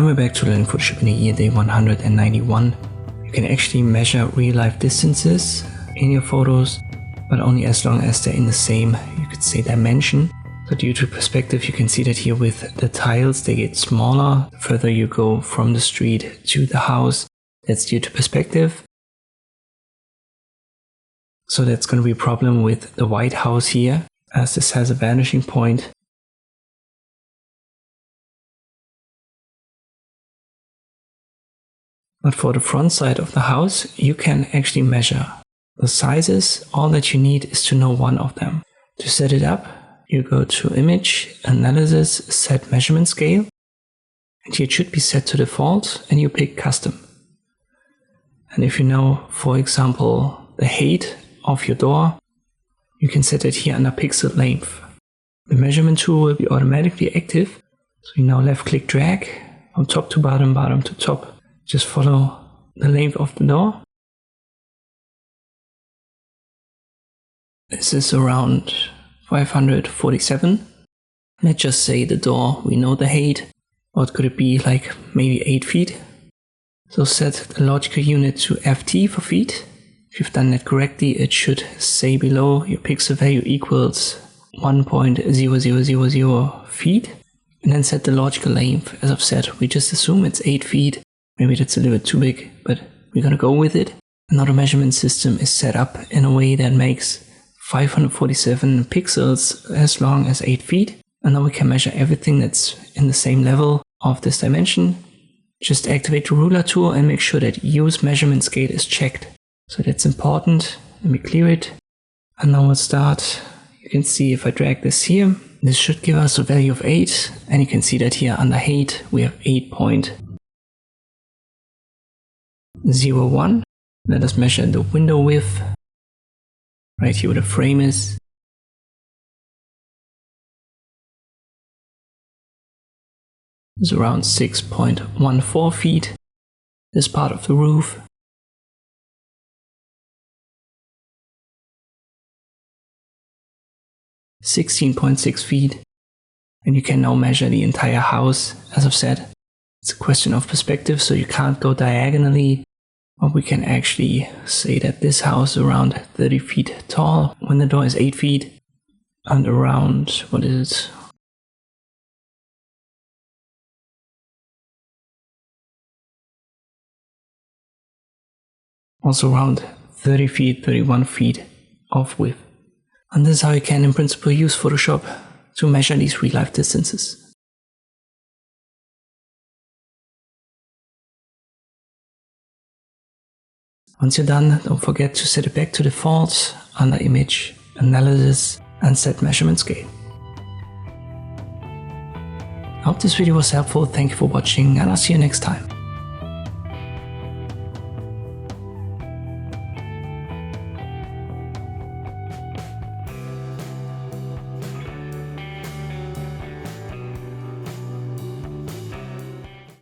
And we're back to learning Photoshop in the year day 191. You can actually measure real life distances in your photos, but only as long as they're in the same, you could say, dimension. So due to perspective, you can see that here with the tiles, they get smaller the further you go from the street to the house. That's due to perspective. So that's going to be a problem with the white house here, as this has a vanishing point. But for the front side of the house, you can actually measure the sizes. All that you need is to know one of them. To set it up, you go to Image, Analysis, Set Measurement Scale. And here it should be set to default, and you pick Custom. And if you know, for example, the height of your door, you can set it here under Pixel Length. The measurement tool will be automatically active. So you now left click drag from top to bottom, bottom to top. Just follow the length of the door. This is around 547. Let's just say the door, we know the height. What could it be, like maybe 8 feet? So set the logical unit to FT for feet. If you've done that correctly, it should say below your pixel value equals 1.0000 feet. And then set the logical length. As I've said, we just assume it's 8 feet. Maybe that's a little bit too big, but we're gonna go with it. Now the measurement system is set up in a way that makes 547 pixels as long as 8 feet. And now we can measure everything that's in the same level of this dimension. Just activate the ruler tool and make sure that use measurement scale is checked. So that's important. Let me clear it. And now we'll start. You can see if I drag this here, this should give us a value of 8. And you can see that here under height, we have 8.01. Let us measure the window width. Right here where the frame is. It's around 6.14 feet. This part of the roof. 16.6 feet. And you can now measure the entire house. As I've said, it's a question of perspective, so you can't go diagonally. But we can actually say that this house is around 30 feet tall when the door is 8 feet. And around, what is it? Also around 30 feet, 31 feet of width. And this is how you can in principle use Photoshop to measure these real life distances. Once you're done, don't forget to set it back to default under Image, Analysis and Set Measurement Scale. I hope this video was helpful. Thank you for watching and I'll see you next time.